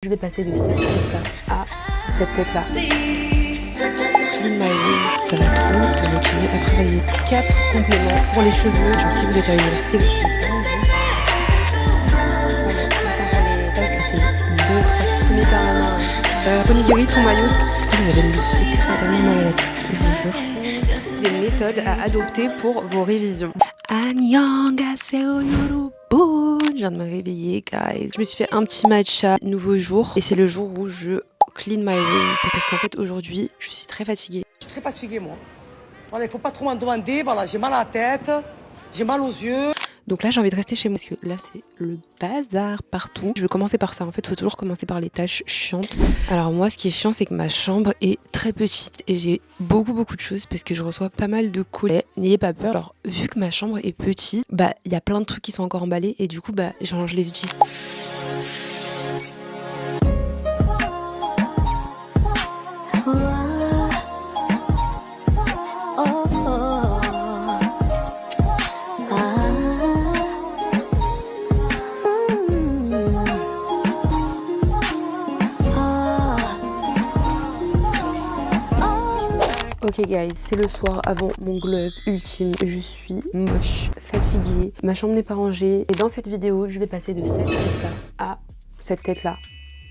Je vais passer de cette tête-là à cette tête-là. Clean My Room, ça va trop te motiver à travailler. 4 compléments pour les cheveux. Genre si vous êtes à l'université, vous pouvez pas en juste. Voilà, 2, 3 premiers permanents. Onigiri, ton maillot. Ça j'avais le secret tellement mal à la tête, je vous jure. Des méthodes à adopter pour vos révisions. Annyeonghaseyo yorubu. Je viens de me réveiller, guys. Je me suis fait un petit matcha, nouveau jour. Et c'est le jour où je clean my room. Parce qu'en fait, aujourd'hui, je suis très fatiguée. Je suis très fatiguée, moi. Voilà, il faut pas trop m'en demander. Voilà, j'ai mal à la tête, j'ai mal aux yeux. Donc là, j'ai envie de rester chez moi parce que là, c'est le bazar partout. Je vais commencer par ça. En fait, il faut toujours commencer par les tâches chiantes. Alors moi, ce qui est chiant, c'est que ma chambre est très petite et j'ai beaucoup de choses parce que je reçois pas mal de colis. N'ayez pas peur. Alors, vu que ma chambre est petite, bah, il y a plein de trucs qui sont encore emballés et du coup, bah, genre, je les utilise. Ok guys, c'est le soir avant mon glow-up ultime. Je suis moche, fatiguée, ma chambre n'est pas rangée. Et dans cette vidéo, je vais passer de cette tête-là à cette tête-là.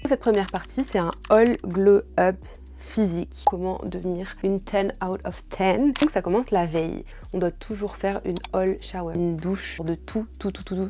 Cette première partie, c'est un all glow-up physique. Comment devenir une 10 out of 10. Donc ça commence la veille. On doit toujours faire une all shower, une douche de tout.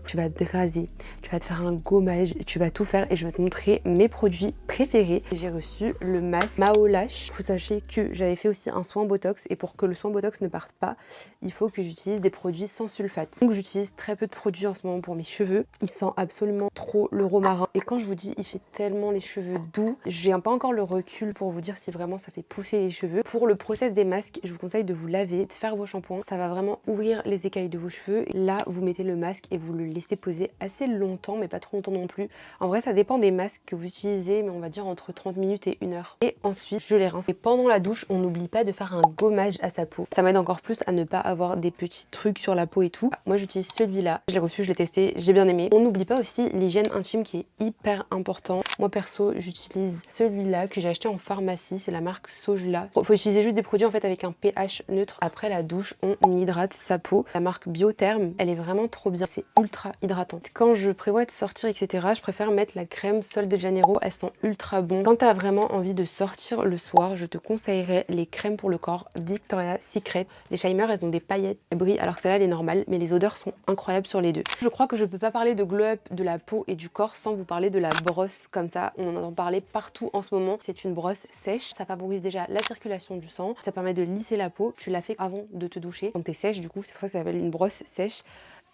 Tu vas te raser, tu vas te faire un gommage, tu vas tout faire et je vais te montrer mes produits préférés. J'ai reçu le masque Mao Lash. Il faut sachez que j'avais fait aussi un soin botox et pour que le soin botox ne parte pas, il faut que j'utilise des produits sans sulfate. Donc j'utilise très peu de produits en ce moment pour mes cheveux. Il sent absolument trop le romarin et quand je vous dis il fait tellement les cheveux doux, j'ai pas encore le recul pour vous dire si vraiment ça fait pousser les cheveux. Pour le process des masques, je vous conseille de vous laver, de faire vos shampoings. Ça va vraiment ouvrir les écailles de vos cheveux. Là, vous mettez le masque et vous le laissez poser assez longtemps, mais pas trop longtemps non plus. En vrai, ça dépend des masques que vous utilisez, mais on va dire entre 30 minutes et 1 heure. Et ensuite, je les rince. Et pendant la douche, on n'oublie pas de faire un gommage à sa peau. Ça m'aide encore plus à ne pas avoir des petits trucs sur la peau et tout. Moi, j'utilise celui-là. Je l'ai reçu, je l'ai testé, j'ai bien aimé. On n'oublie pas aussi l'hygiène intime qui est hyper important. Moi, perso, j'utilise celui-là que j'ai acheté en pharmacie. C'est la marque Sojla. Faut utiliser juste des produits en fait avec un pH neutre. Après la douche, on hydrate sa peau. La marque Biotherm, elle est vraiment trop bien. C'est ultra hydratant. Quand je prévois de sortir, etc., je préfère mettre la crème Sol de Janeiro. Elles sont ultra bon. Quand tu as vraiment envie de sortir le soir, je te conseillerais les crèmes pour le corps Victoria's Secret. Les Shimer, elles ont des paillettes, elles brillent, alors que celle-là, elle est normale, mais les odeurs sont incroyables sur les deux. Je crois que je peux pas parler de glow-up de la peau et du corps sans vous parler de la brosse comme ça. On en entend parler partout en ce moment. C'est une brosse sèche. Ça favorise déjà la circulation du sang. Ça permet de lisser la peau. Tu la fais avant de te doucher. Quand t'es sèche, du coup, c'est pour ça que ça s'appelle une brosse sèche.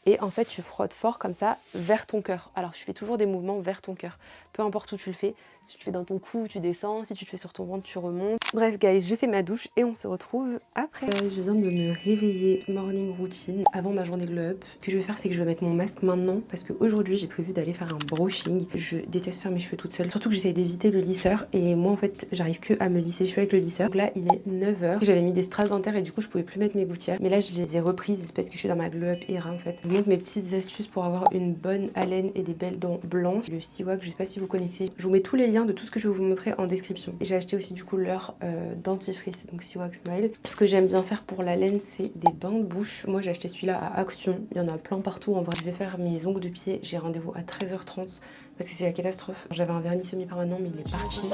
Et en fait, tu frottes fort comme ça vers ton cœur. Alors, je fais toujours des mouvements vers ton cœur. Peu importe où tu le fais. Si tu le fais dans ton cou, tu descends. Si tu le fais sur ton ventre, tu remontes. Bref, guys, je fais ma douche et on se retrouve après. Je viens de me réveiller, morning routine, avant ma journée glow-up. Ce que je vais faire, c'est que je vais mettre mon masque maintenant parce qu'aujourd'hui, j'ai prévu d'aller faire un brushing. Je déteste faire mes cheveux toute seule. Surtout que j'essaie d'éviter le lisseur. Et moi, en fait, j'arrive que à me lisser les cheveux avec le lisseur. Donc là, il est 9 h. J'avais mis des strass dentaires et du coup, je pouvais plus mettre mes gouttières. Mais là, je les ai reprises parce que je suis dans ma glow-up era en fait. Je vous montre mes petites astuces pour avoir une bonne haleine et des belles dents blanches. Le Siwak, je sais pas si vous connaissez. Je vous mets tous les liens de tout ce que je vais vous montrer en description. Et j'ai acheté aussi du coup leur dentifrice, donc Siwak Smile. Ce que j'aime bien faire pour la laine, c'est des bains de bouche. Moi, j'ai acheté celui-là à Action. Il y en a plein partout. En vrai, je vais faire mes ongles de pied. J'ai rendez-vous à 13 h 30 parce que c'est la catastrophe. J'avais un vernis semi-permanent, mais il est parti.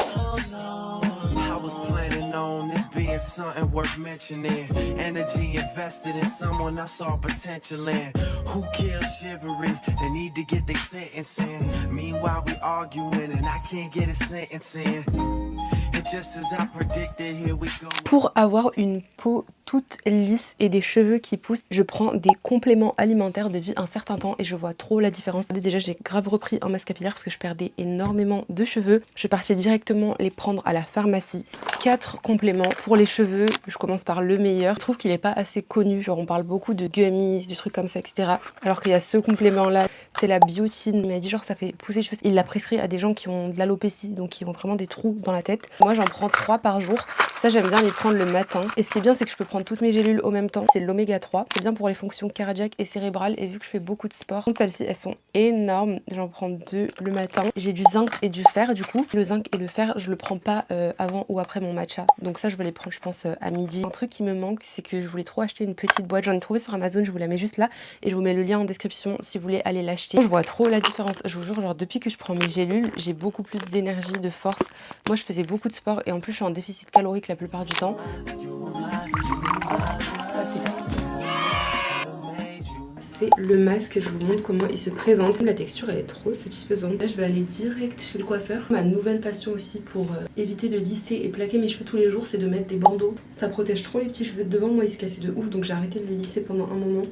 Pour avoir une peau toute lisse et des cheveux qui poussent, je prends des compléments alimentaires depuis un certain temps et je vois trop la différence. Déjà, j'ai grave repris un masque capillaire parce que je perdais énormément de cheveux. Je partais directement les prendre à la pharmacie. 4 compléments pour les cheveux. Je commence par le meilleur. Je trouve qu'il n'est pas assez connu. Genre, on parle beaucoup de gummies, du truc comme ça, etc. Alors qu'il y a ce complément-là, c'est la biotine. Il m'a dit genre ça fait pousser les cheveux. Il l'a prescrit à des gens qui ont de l'alopécie, donc qui ont vraiment des trous dans la tête. Moi, j'en prends 3 par jour. Ça, j'aime bien les prendre le matin. Et ce qui est bien, c'est que je peux prendre toutes mes gélules au même temps. C'est l'oméga 3. C'est bien pour les fonctions cardiaques et cérébrales. Et vu que je fais beaucoup de sport, donc celles-ci, elles sont énormes. J'en prends 2 le matin. J'ai du zinc et du fer, du coup. Le zinc et le fer, je le prends pas avant ou après mon matcha. Donc ça, je vais les prendre, je pense, à midi. Un truc qui me manque, c'est que je voulais trop acheter une petite boîte. J'en ai trouvé sur Amazon, je vous la mets juste là. Et je vous mets le lien en description si vous voulez aller l'acheter. Je vois trop la différence. Je vous jure, genre depuis que je prends mes gélules, j'ai beaucoup plus d'énergie, de force. Moi, je faisais beaucoup de sport et en plus, je suis en déficit calorique la plupart du temps. C'est le masque, je vous montre comment il se présente. La texture, elle est trop satisfaisante. Là, je vais aller direct chez le coiffeur. Ma nouvelle passion aussi pour éviter de lisser et plaquer mes cheveux tous les jours, c'est de mettre des bandeaux. Ça protège trop les petits cheveux de devant. Moi, ils se cassaient de ouf, donc j'ai arrêté de les lisser pendant un moment.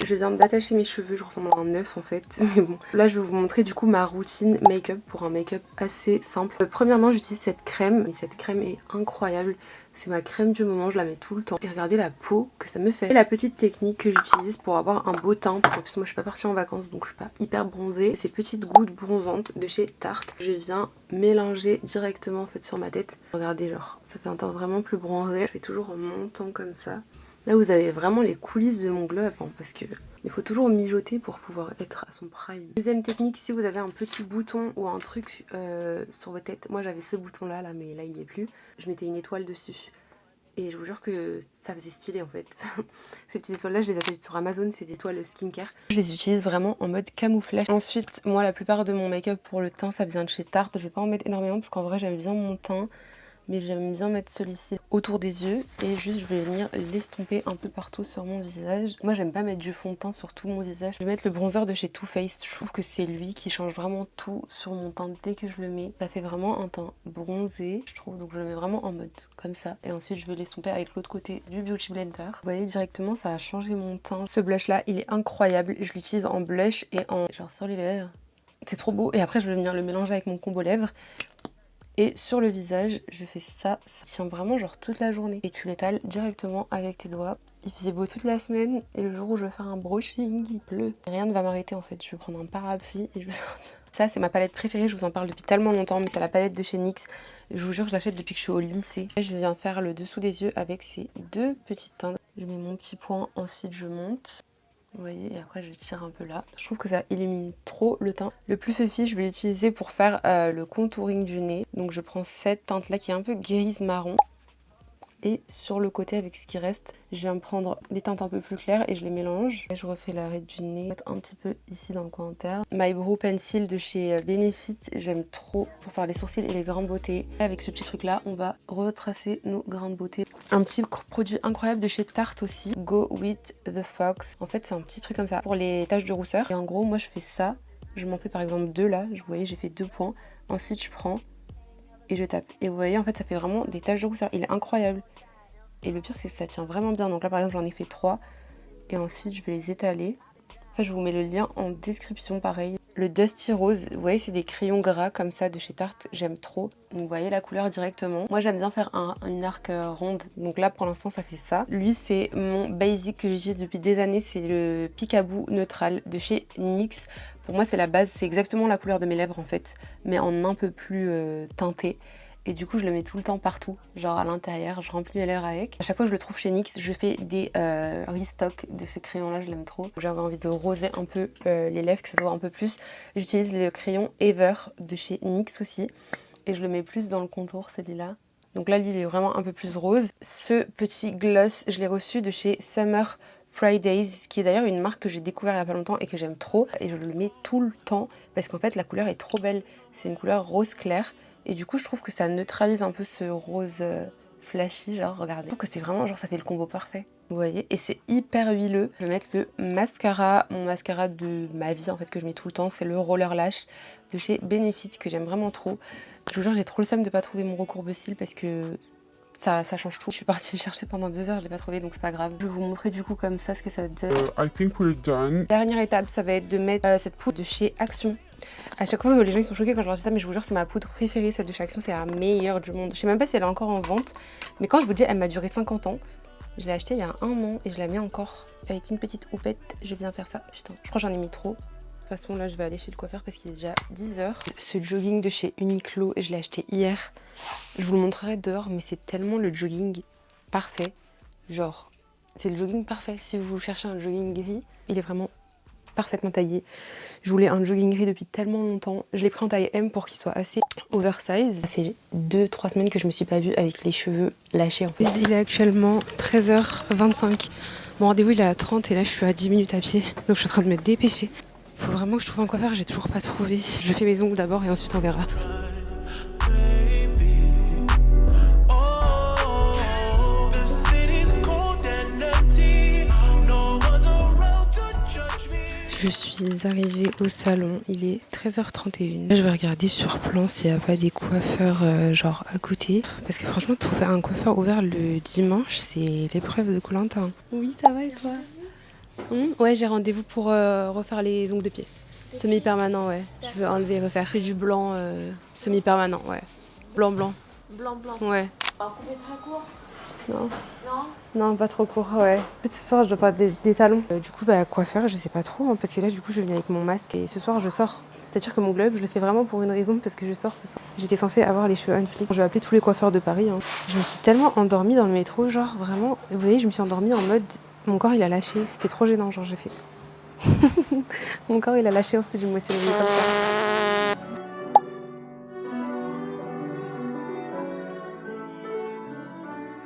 Je viens d'attacher mes cheveux, je ressemble à un œuf en fait, mais bon. Là je vais vous montrer du coup ma routine make-up pour un make-up assez simple. Premièrement j'utilise cette crème, et cette crème est incroyable. C'est ma crème du moment, je la mets tout le temps. Et regardez la peau que ça me fait. Et la petite technique que j'utilise pour avoir un beau teint, parce qu'en plus moi je suis pas partie en vacances donc je suis pas hyper bronzée. Ces petites gouttes bronzantes de chez Tarte. Je viens mélanger directement en fait sur ma tête. Regardez genre, ça fait un teint vraiment plus bronzé. Je fais toujours en montant comme ça. Là vous avez vraiment les coulisses de mon glow up, hein, parce que il faut toujours mijoter pour pouvoir être à son prime. Deuxième technique, si vous avez un petit bouton ou un truc sur votre tête, moi j'avais ce bouton là, mais là il n'y est plus, je mettais une étoile dessus. Et je vous jure que ça faisait stylé en fait. Ces petites étoiles là, je les achète sur Amazon, c'est des étoiles skincare. Je les utilise vraiment en mode camouflage. Ensuite, moi la plupart de mon make-up pour le teint, ça vient de chez Tarte. Je vais pas en mettre énormément parce qu'en vrai j'aime bien mon teint. Mais j'aime bien mettre celui-ci autour des yeux et juste je vais venir l'estomper un peu partout sur mon visage. Moi j'aime pas mettre du fond de teint sur tout mon visage. Je vais mettre le bronzer de chez Too Faced. Je trouve que c'est lui qui change vraiment tout sur mon teint dès que je le mets. Ça fait vraiment un teint bronzé, je trouve. Donc je le mets vraiment en mode comme ça. Et ensuite je vais l'estomper avec l'autre côté du Beauty Blender. Vous voyez directement ça a changé mon teint. Ce blush là il est incroyable. Je l'utilise en blush et en genre sur les lèvres. C'est trop beau. Et après je vais venir le mélanger avec mon combo lèvres. Et sur le visage, je fais ça, ça tient vraiment genre toute la journée. Et tu l'étales directement avec tes doigts. Il faisait beau toute la semaine et le jour où je vais faire un brushing, il pleut. Rien ne va m'arrêter en fait, je vais prendre un parapluie et je vais sortir. Ça c'est ma palette préférée, je vous en parle depuis tellement longtemps, mais c'est la palette de chez NYX. Je vous jure, je l'achète depuis que je suis au lycée. Et je viens faire le dessous des yeux avec ces deux petites teintes. Je mets mon petit point, ensuite je monte. Vous voyez, et après je tire un peu là. Je trouve que ça illumine trop le teint. Le plus fluffy, je vais l'utiliser pour faire le contouring du nez. Donc je prends cette teinte là qui est un peu grise marron. Et sur le côté avec ce qui reste, je viens me prendre des teintes un peu plus claires et je les mélange. Et je refais l'arête du nez, mettre un petit peu ici dans le coin interne. My Brow Pencil de chez Benefit, j'aime trop pour faire les sourcils et les grains de beauté. Et avec ce petit truc là, on va retracer nos grains de beauté. Un petit produit incroyable de chez Tarte aussi, Go With The Fox. En fait c'est un petit truc comme ça pour les taches de rousseur. Et en gros moi je fais ça, je m'en fais par exemple 2 là, vous voyez j'ai fait 2 points. Ensuite je prends et je tape. Et vous voyez en fait ça fait vraiment des taches de rousseur, il est incroyable. Et le pire c'est que ça tient vraiment bien. Donc là par exemple j'en ai fait 3 et ensuite je vais les étaler. Enfin, je vous mets le lien en description pareil. Le Dusty Rose, vous voyez c'est des crayons gras comme ça de chez Tarte, j'aime trop. Donc vous voyez la couleur directement. Moi j'aime bien faire une arc ronde, donc là pour l'instant ça fait ça. Lui c'est mon basic que j'utilise depuis des années, c'est le Peekaboo Neutral de chez NYX. Pour moi c'est la base, c'est exactement la couleur de mes lèvres en fait, mais en un peu plus teinté. Et du coup je le mets tout le temps partout, genre à l'intérieur, je remplis mes lèvres avec. À chaque fois que je le trouve chez NYX, je fais des restocks de ce crayon là, je l'aime trop. J'avais envie de roser un peu les lèvres, que ça se voit un peu plus. J'utilise le crayon Ever de chez NYX aussi. Et je le mets plus dans le contour, celui-là. Donc là lui il est vraiment un peu plus rose. Ce petit gloss, je l'ai reçu de chez Summer Fridays, qui est d'ailleurs une marque que j'ai découvert il y a pas longtemps et que j'aime trop. Et je le mets tout le temps parce qu'en fait la couleur est trop belle. C'est une couleur rose clair. Et du coup je trouve que ça neutralise un peu ce rose flashy, genre regardez. Je trouve que c'est vraiment genre ça fait le combo parfait. Vous voyez, et c'est hyper huileux. Je vais mettre le mascara, mon mascara de ma vie en fait que je mets tout le temps, c'est le Roller Lash de chez Benefit que j'aime vraiment trop. Je vous jure j'ai trop le seum de pas trouver mon recourbe-cils parce que ça change tout. Je suis partie le chercher pendant 2 heures, je l'ai pas trouvé donc c'est pas grave. Je vais vous montrer du coup comme ça ce que ça donne. I think we're done. Dernière étape, ça va être de mettre cette poudre de chez Action. À chaque fois, les gens ils sont choqués quand je leur dis ça, mais je vous jure, c'est ma poudre préférée, celle de chez Action, c'est la meilleure du monde. Je sais même pas si elle est encore en vente, mais quand je vous dis, elle m'a duré 50 ans. Je l'ai achetée il y a 1 an et je la mets encore avec une petite houppette. Je viens faire ça. Putain, je crois que j'en ai mis trop. De toute façon, là, je vais aller chez le coiffeur parce qu'il est déjà 10 h. Ce jogging de chez Uniqlo, je l'ai acheté hier. Je vous le montrerai dehors, mais c'est tellement le jogging parfait. Genre, c'est le jogging parfait. Si vous cherchez un jogging gris, il est vraiment parfaitement taillé. Je voulais un jogging gris depuis tellement longtemps. Je l'ai pris en taille M pour qu'il soit assez oversize. Ça fait 2-3 semaines que je me suis pas vue avec les cheveux lâchés en fait. Il est actuellement 13h25. Mon rendez-vous il est à 30 et là je suis à 10 minutes à pied. Donc je suis en train de me dépêcher. Faut vraiment que je trouve un coiffeur, j'ai toujours pas trouvé. Je fais mes ongles d'abord et ensuite on verra. Je suis arrivée au salon, il est 13h31. Là, je vais regarder sur plan s'il n'y a pas des coiffeurs genre à côté. Parce que franchement, trouver un coiffeur ouvert le dimanche, c'est l'épreuve de Koh-Lanta. Oui, ça va et toi? Ouais, j'ai rendez-vous pour refaire les ongles de pied. Semi-permanent, ouais. Je veux enlever et refaire. C'est du blanc semi-permanent, ouais. Blanc. Blanc. Ouais. Pas coupé très court? Non. Non? Non, pas trop court, ouais. En fait, ce soir, je dois pas des talons. Du coup, quoi faire, je sais pas trop. Hein, parce que là, du coup, je viens avec mon masque et ce soir, je sors. C'est-à-dire que mon glow up, je le fais vraiment pour une raison, parce que je sors ce soir. J'étais censée avoir les cheveux unflick. Je vais appeler tous les coiffeurs de Paris. Hein. Je me suis tellement endormie dans le métro, genre vraiment. Vous voyez, je me suis endormie en mode. Mon corps, il a lâché. C'était trop gênant, genre, j'ai fait. Mon corps, il a lâché, ensuite, je me suis réveillée comme ça.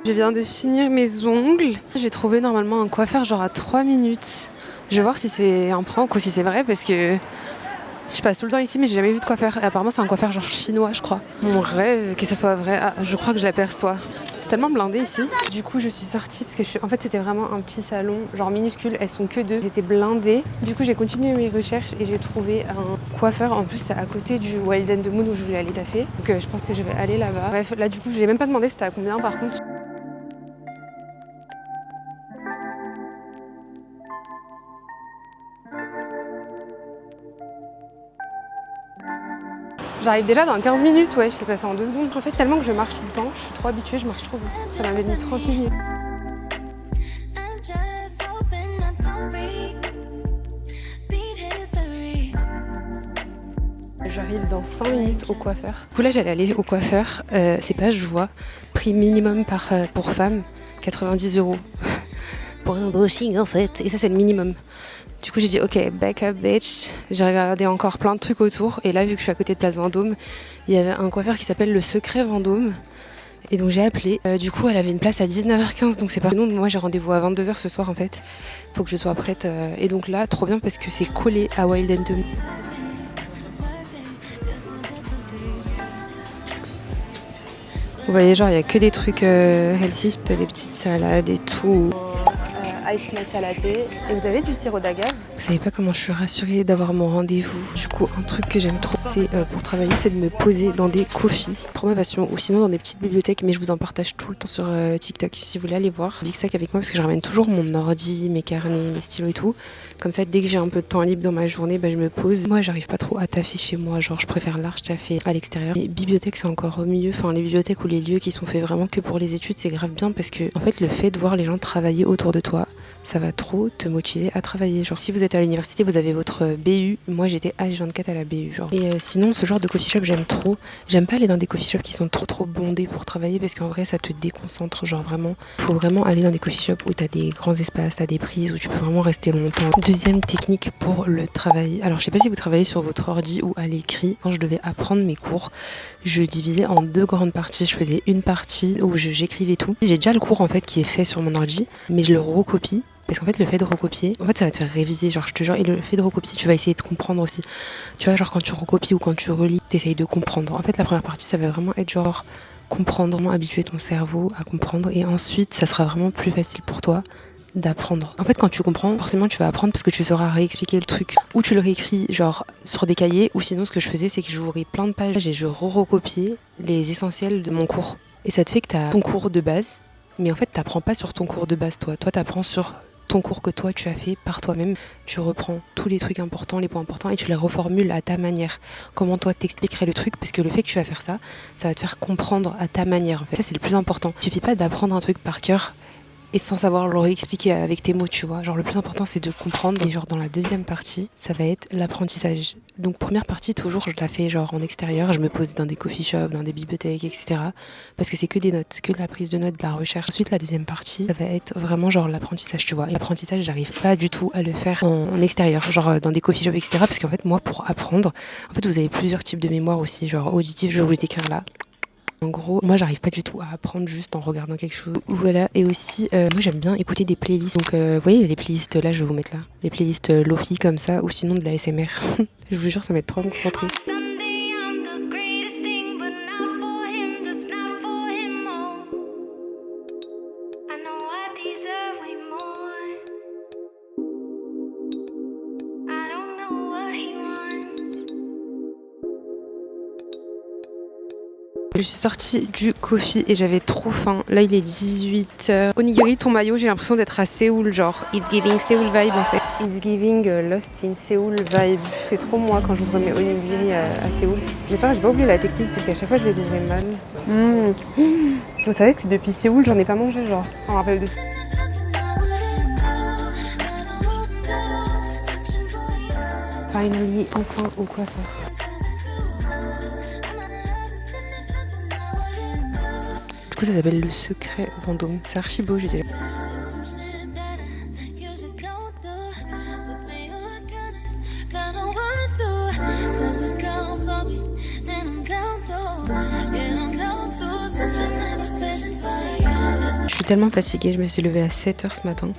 Je viens de finir mes ongles. J'ai trouvé normalement un coiffeur genre à 3 minutes. Je vais voir si c'est un prank ou si c'est vrai parce que je passe tout le temps ici mais j'ai jamais vu de coiffeur. Et apparemment c'est un coiffeur genre chinois je crois. Mon rêve que ça soit vrai. Ah, je crois que je l'aperçois. C'est tellement blindé ici. Du coup je suis sortie parce que en fait c'était vraiment un petit salon genre minuscule. Elles sont que 2. J'étais blindée. Du coup j'ai continué mes recherches et j'ai trouvé un coiffeur. En plus c'est à côté du Wild and the Moon où je voulais aller taffer. Donc je pense que je vais aller là-bas. Bref là du coup je l'ai même pas demandé c'était à combien par contre. J'arrive déjà dans 15 minutes, ouais, je sais passer en 2 secondes. En fait, tellement que je marche tout le temps, je suis trop habituée, je marche trop vite. Ça m'avait mis 30 minutes. J'arrive dans 5 minutes au coiffeur. Du coup, là, j'allais aller au coiffeur. C'est pas, je vois, prix minimum pour femme, 90 € pour un brushing en fait. Et ça, c'est le minimum. Du coup, j'ai dit, ok, back up, bitch. J'ai regardé encore plein de trucs autour. Et là, vu que je suis à côté de Place Vendôme, il y avait un coiffeur qui s'appelle Le Secret Vendôme. Et donc, j'ai appelé. Du coup, elle avait une place à 19h15. Donc, c'est pas. Non, moi, j'ai rendez-vous à 22h ce soir, en fait. Faut que je sois prête. Et donc là, trop bien parce que c'est collé à Wild and the Moon. Vous voyez, genre, il n'y a que des trucs healthy. T'as des petites salades et tout. Ice matcha latte. Et vous avez du sirop d'agave. Vous savez pas comment je suis rassurée d'avoir mon rendez-vous. Du coup, un truc que j'aime trop, c'est pour travailler, c'est de me poser dans des coffees. Trop ma passion. Ou sinon dans des petites bibliothèques, mais je vous en partage tout le temps sur TikTok. Si vous voulez aller voir, Dixac avec moi parce que je ramène toujours mon ordi, mes carnets, mes stylos et tout. Comme ça, dès que j'ai un peu de temps libre dans ma journée, je me pose. Moi, j'arrive pas trop à taffer chez moi. Genre, je préfère large taffer à l'extérieur. Les bibliothèques, c'est encore mieux. Enfin, les bibliothèques ou les lieux qui sont faits vraiment que pour les études, c'est grave bien parce que, en fait, le fait de voir les gens travailler autour de toi, ça va trop te motiver à travailler. Genre, si vous êtes à l'université, vous avez votre BU. Moi, j'étais H24 à la BU. Genre. Et sinon, ce genre de coffee shop, j'aime trop. J'aime pas aller dans des coffee shops qui sont trop bondés pour travailler parce qu'en vrai, ça te déconcentre. Genre, vraiment, faut vraiment aller dans des coffee shops où t'as des grands espaces, t'as des prises, où tu peux vraiment rester longtemps. Deuxième technique pour le travail. Alors, je sais pas si vous travaillez sur votre ordi ou à l'écrit. Quand je devais apprendre mes cours, je divisais en 2 grandes parties. Je faisais une partie où j'écrivais tout. J'ai déjà le cours, en fait, qui est fait sur mon ordi, mais je le recopie. Parce qu'en fait, le fait de recopier, en fait, ça va te faire réviser, genre, je te jure, et le fait de recopier, tu vas essayer de comprendre aussi. Tu vois, genre, quand tu recopies ou quand tu relis, t'essayes de comprendre. En fait, la première partie, ça va vraiment être genre, comprendre, vraiment habituer ton cerveau à comprendre, et ensuite, ça sera vraiment plus facile pour toi d'apprendre. En fait, quand tu comprends, forcément, tu vas apprendre parce que tu sauras réexpliquer le truc. Ou tu le réécris, genre, sur des cahiers, ou sinon, ce que je faisais, c'est que j'ouvrais plein de pages et je recopiais les essentiels de mon cours. Et ça te fait que t'as ton cours de base, mais en fait, t'apprends pas sur ton cours de base, toi. Toi, t'apprends sur ton cours que toi tu as fait par toi-même, tu reprends tous les trucs importants, les points importants et tu les reformules à ta manière. Comment toi t'expliquerais le truc, parce que le fait que tu vas faire ça, ça va te faire comprendre à ta manière. En fait, ça c'est le plus important. Il suffit pas d'apprendre un truc par cœur et sans savoir le réexpliquer avec tes mots, tu vois. Genre le plus important c'est de comprendre. Et genre dans la deuxième partie, ça va être l'apprentissage. Donc première partie, toujours je la fais genre en extérieur, je me pose dans des coffee shops, dans des bibliothèques, etc. Parce que c'est que des notes, que de la prise de notes, de la recherche. Ensuite la deuxième partie, ça va être vraiment genre l'apprentissage, tu vois. Et l'apprentissage, j'arrive pas du tout à le faire en extérieur, genre dans des coffee shops, etc. Parce qu'en fait moi pour apprendre, en fait vous avez plusieurs types de mémoire aussi, genre auditif, je vais vous les écrire là. En gros, moi j'arrive pas du tout à apprendre juste en regardant quelque chose. Voilà, et aussi, moi j'aime bien écouter des playlists. Donc, vous voyez les playlists là, je vais vous mettre là. Les playlists Lofi comme ça, ou sinon de la SMR. Je vous jure, ça m'aide trop à me concentrer. Je suis sortie du coffee et j'avais trop faim. Là, il est 18h. Onigiri, ton maillot, j'ai l'impression d'être à Séoul, genre. It's giving Séoul vibe, en fait. It's giving Lost in Séoul vibe. C'est trop moi quand j'ouvre mes onigiri à Séoul. J'espère que j'ai pas oublié la technique parce qu'à chaque fois, je les ouvrais mal. Vous savez que c'est depuis Séoul, j'en ai pas mangé, genre. On me rappelle de ça. Finally, enfin au coiffeur. Du coup, ça s'appelle Le Secret Vendôme. C'est archi beau, j'étais là. Je suis tellement fatiguée, je me suis levée à 7h ce matin.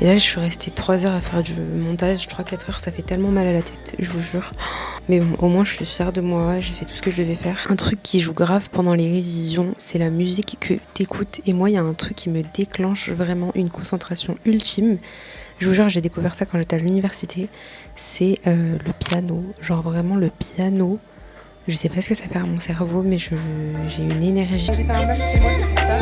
Et là, je suis restée 3 heures à faire du montage. 3-4 heures, ça fait tellement mal à la tête, je vous jure. Mais bon, au moins, je suis fière de moi, j'ai fait tout ce que je devais faire. Un truc qui joue grave pendant les révisions, c'est la musique que t'écoutes. Et moi, il y a un truc qui me déclenche vraiment une concentration ultime. Je vous jure, j'ai découvert ça quand j'étais à l'université. C'est le piano. Genre vraiment le piano. Je sais pas ce que ça fait à mon cerveau, mais j'ai une énergie. J'ai fait un match chez moi, c'est pour ça.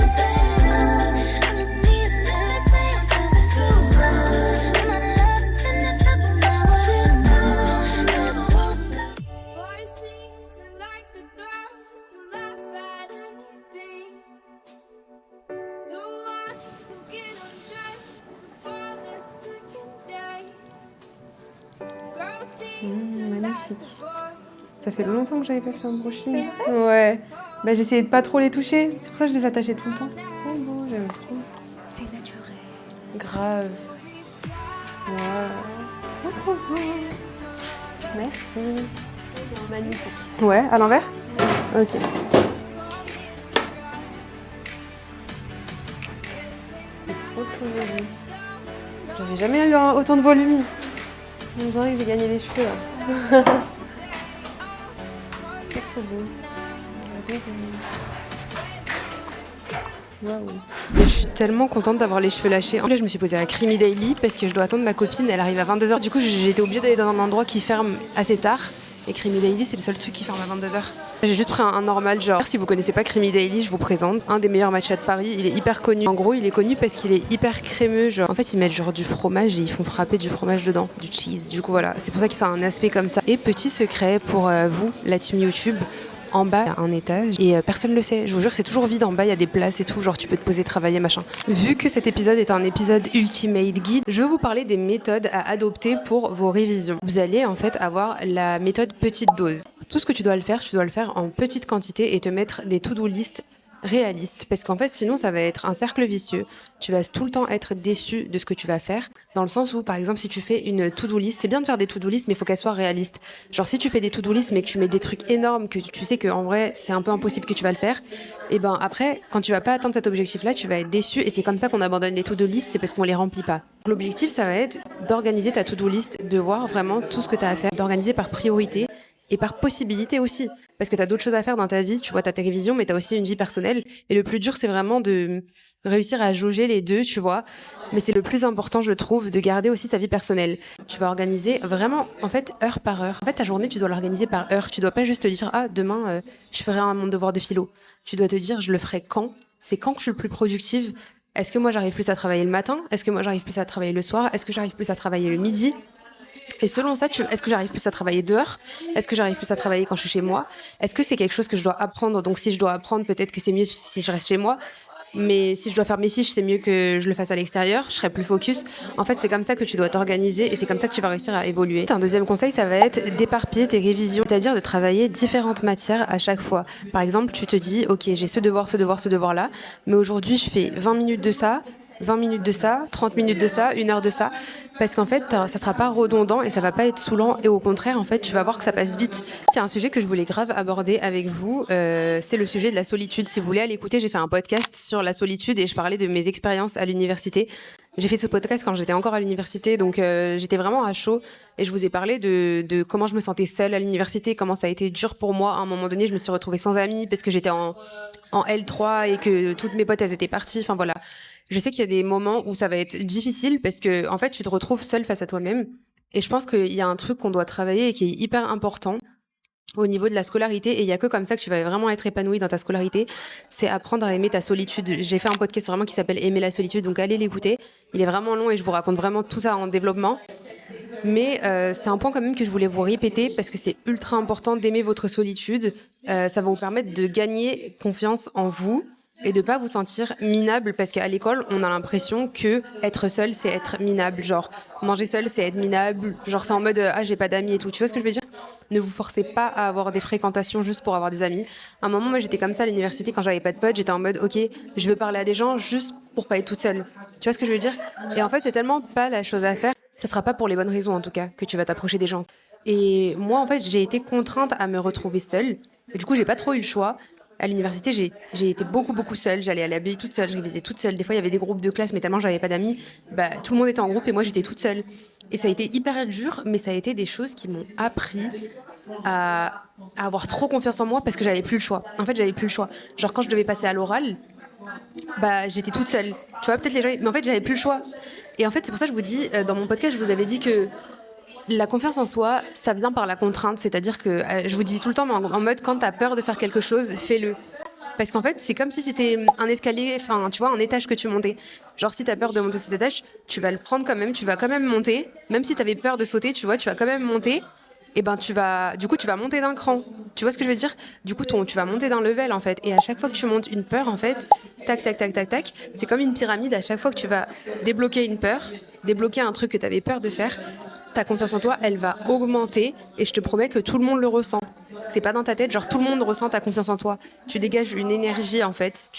Magnifique. Ça fait longtemps que j'avais pas fait un brushing. Ouais. Bah j'essayais de pas trop les toucher. C'est pour ça que je les attachais tout le temps. Oh bon, j'aime trop. C'est naturel. Grave. Wow. Trop beau. Merci. Magnifique. Ouais, à l'envers ? Ok. C'est trop joli. J'avais jamais eu autant de volume. On dirait que j'ai gagné les cheveux là. C'est trop beau. Waouh. Je suis tellement contente d'avoir les cheveux lâchés. Là, je me suis posée à Creamy Daily parce que je dois attendre ma copine. Elle arrive à 22h. Du coup, j'ai été obligée d'aller dans un endroit qui ferme assez tard. Et Creamy Daily, c'est le seul truc qui ferme à 22h. J'ai juste pris un normal genre. Si vous connaissez pas Creamy Daily, je vous présente un des meilleurs matchas de Paris. Il est hyper connu. En gros, il est connu parce qu'il est hyper crémeux. Genre. En fait, ils mettent genre du fromage et ils font frapper du fromage dedans, du cheese. Du coup, voilà. C'est pour ça que ça a un aspect comme ça. Et petit secret pour vous, la team YouTube. En bas, il y a un étage et personne ne le sait. Je vous jure, c'est toujours vide en bas, il y a des places et tout, genre tu peux te poser, travailler, machin. Vu que cet épisode est un épisode Ultimate Guide, je vais vous parler des méthodes à adopter pour vos révisions. Vous allez en fait avoir la méthode petite dose. Tout ce que tu dois le faire en petite quantité et te mettre des to-do list réaliste, parce qu'en fait sinon ça va être un cercle vicieux. Tu vas tout le temps être déçu de ce que tu vas faire, dans le sens où par exemple si tu fais une to-do list, c'est bien de faire des to-do list mais il faut qu'elles soient réalistes. Genre si tu fais des to-do list mais que tu mets des trucs énormes que tu sais qu'en vrai c'est un peu impossible que tu vas le faire, et ben après quand tu vas pas atteindre cet objectif là tu vas être déçu, et c'est comme ça qu'on abandonne les to-do list, c'est parce qu'on les remplit pas. L'objectif ça va être d'organiser ta to-do list, de voir vraiment tout ce que tu as à faire, d'organiser par priorité et par possibilité aussi. Parce que tu as d'autres choses à faire dans ta vie, tu vois, tu as tes révisions, mais tu as aussi une vie personnelle. Et le plus dur, c'est vraiment de réussir à jauger les deux, tu vois. Mais c'est le plus important, je trouve, de garder aussi sa vie personnelle. Tu vas organiser vraiment, en fait, heure par heure. En fait, ta journée, tu dois l'organiser par heure. Tu dois pas juste te dire, ah, demain, je ferai mon devoir de philo. Tu dois te dire, je le ferai quand ? C'est quand que je suis le plus productive ? Est-ce que moi, j'arrive plus à travailler le matin ? Est-ce que moi, j'arrive plus à travailler le soir ? Est-ce que j'arrive plus à travailler le midi ? Et selon ça, est-ce que j'arrive plus à travailler dehors ? Est-ce que j'arrive plus à travailler quand je suis chez moi ? Est-ce que c'est quelque chose que je dois apprendre ? Donc si je dois apprendre, peut-être que c'est mieux si je reste chez moi. Mais si je dois faire mes fiches, c'est mieux que je le fasse à l'extérieur, je serai plus focus. En fait, c'est comme ça que tu dois t'organiser et c'est comme ça que tu vas réussir à évoluer. Un deuxième conseil, ça va être d'éparpiller tes révisions, c'est-à-dire de travailler différentes matières à chaque fois. Par exemple, tu te dis, ok, j'ai ce devoir-là, mais aujourd'hui, je fais 20 minutes de ça, 20 minutes de ça, 30 minutes de ça, 1 heure de ça, parce qu'en fait, ça sera pas redondant et ça va pas être saoulant et au contraire, en fait, tu vas voir que ça passe vite. Il y a un sujet que je voulais grave aborder avec vous, c'est le sujet de la solitude. Si vous voulez aller écouter, j'ai fait un podcast sur la solitude et je parlais de mes expériences à l'université. J'ai fait ce podcast quand j'étais encore à l'université, donc j'étais vraiment à chaud et je vous ai parlé de comment je me sentais seule à l'université, comment ça a été dur pour moi. À un moment donné, je me suis retrouvée sans amis parce que j'étais en L3 et que toutes mes potes, elles étaient parties. Enfin voilà. Je sais qu'il y a des moments où ça va être difficile parce que en fait, tu te retrouves seule face à toi-même. Et je pense qu'il y a un truc qu'on doit travailler et qui est hyper important au niveau de la scolarité, et il y a que comme ça que tu vas vraiment être épanoui dans ta scolarité, c'est apprendre à aimer ta solitude. J'ai fait un podcast vraiment qui s'appelle Aimer la solitude, donc allez l'écouter. Il est vraiment long et je vous raconte vraiment tout ça en développement. Mais c'est un point quand même que je voulais vous répéter parce que c'est ultra important d'aimer votre solitude. Ça va vous permettre de gagner confiance en vous et de pas vous sentir minable parce qu'à l'école, on a l'impression que être seul, c'est être minable. Genre, manger seul, c'est être minable. Genre, c'est en mode ah, j'ai pas d'amis et tout. Tu vois ce que je veux dire ? Ne vous forcez pas à avoir des fréquentations juste pour avoir des amis. À un moment, moi, j'étais comme ça à l'université quand j'avais pas de potes. J'étais en mode ok, je veux parler à des gens juste pour pas être toute seule. Tu vois ce que je veux dire ? Et en fait, c'est tellement pas la chose à faire. Ça sera pas pour les bonnes raisons en tout cas que tu vas t'approcher des gens. Et moi, en fait, j'ai été contrainte à me retrouver seule. Et du coup, j'ai pas trop eu le choix. À l'université, j'ai été beaucoup seule. J'allais à l'abbaye toute seule, je révisais toute seule. Des fois, il y avait des groupes de classe, mais tellement j'avais pas d'amis, bah, tout le monde était en groupe et moi, j'étais toute seule. Et ça a été hyper dur, mais ça a été des choses qui m'ont appris à avoir trop confiance en moi parce que j'avais plus le choix. En fait, j'avais plus le choix. Genre, quand je devais passer à l'oral, bah, j'étais toute seule. Tu vois, peut-être les gens... Mais en fait, j'avais plus le choix. Et en fait, c'est pour ça que je vous dis, dans mon podcast, je vous avais dit que la confiance en soi, ça vient par la contrainte. C'est-à-dire que, je vous dis tout le temps, mais en mode, quand t'as peur de faire quelque chose, fais-le. Parce qu'en fait, c'est comme si c'était un escalier, enfin, tu vois, un étage que tu montais. Genre, si t'as peur de monter cet étage, tu vas le prendre quand même, tu vas quand même monter. Même si t'avais peur de sauter, tu vois, tu vas quand même monter. Et ben, tu vas monter d'un cran. Tu vois ce que je veux dire ? Du coup, tu vas monter d'un level, en fait. Et à chaque fois que tu montes une peur, en fait, tac, c'est comme une pyramide. À chaque fois que tu vas débloquer une peur, débloquer un truc que t'avais peur de faire, ta confiance en toi, elle va augmenter. Et je te promets que tout le monde le ressent. C'est pas dans ta tête, genre tout le monde ressent ta confiance en toi. Tu dégages une énergie en fait,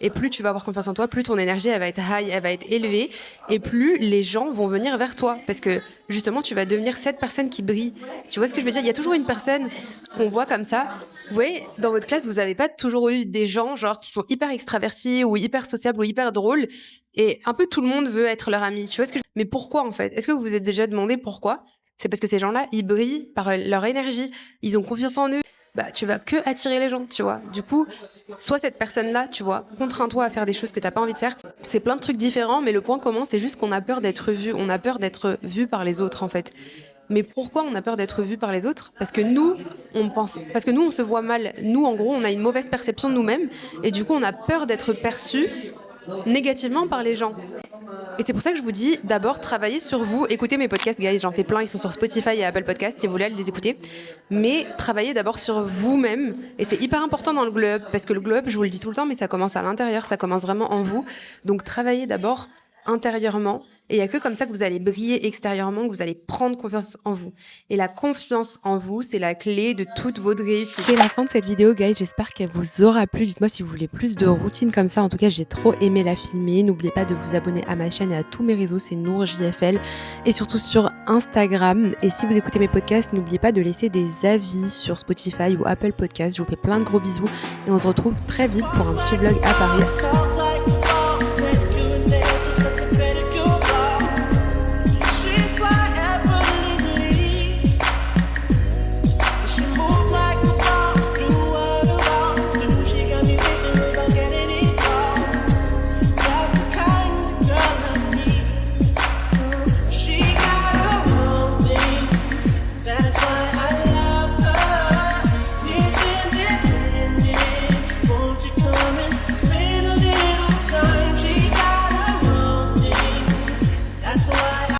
et plus tu vas avoir confiance en toi, plus ton énergie elle va être high, elle va être élevée, et plus les gens vont venir vers toi, parce que justement tu vas devenir cette personne qui brille. Tu vois ce que je veux dire ? Il y a toujours une personne qu'on voit comme ça. Vous voyez, dans votre classe, vous avez pas toujours eu des gens genre qui sont hyper extravertis ou hyper sociables ou hyper drôles, et un peu tout le monde veut être leur ami. Tu vois ce que Mais pourquoi en fait ? Est-ce que vous vous êtes déjà demandé pourquoi ? C'est parce que ces gens-là, ils brillent par leur énergie. Ils ont confiance en eux. Bah, tu vas que attirer les gens, tu vois. Du coup, sois cette personne-là, tu vois. Contrains-toi à faire des choses que t'as pas envie de faire. C'est plein de trucs différents, mais le point commun, c'est juste qu'on a peur d'être vu. On a peur d'être vu par les autres, en fait. Mais pourquoi on a peur d'être vu par les autres ? Parce que nous, on se voit mal. Nous, en gros, on a une mauvaise perception de nous-mêmes. Et du coup, on a peur d'être perçus négativement par les gens. Et c'est pour ça que je vous dis, d'abord, travaillez sur vous. Écoutez mes podcasts, guys, j'en fais plein, ils sont sur Spotify et Apple Podcasts, si vous voulez aller les écouter. Mais travaillez d'abord sur vous-même. Et c'est hyper important dans le glow-up, parce que le glow-up, je vous le dis tout le temps, mais ça commence à l'intérieur, ça commence vraiment en vous. Donc travaillez d'abord intérieurement. Et il n'y a que comme ça que vous allez briller extérieurement, que vous allez prendre confiance en vous. Et la confiance en vous, c'est la clé de toute votre réussite. C'est la fin de cette vidéo, guys. J'espère qu'elle vous aura plu. Dites-moi si vous voulez plus de routines comme ça. En tout cas, j'ai trop aimé la filmer. N'oubliez pas de vous abonner à ma chaîne et à tous mes réseaux. C'est NourJFL. Et surtout sur Instagram. Et si vous écoutez mes podcasts, n'oubliez pas de laisser des avis sur Spotify ou Apple Podcasts. Je vous fais plein de gros bisous. Et on se retrouve très vite pour un petit vlog à Paris.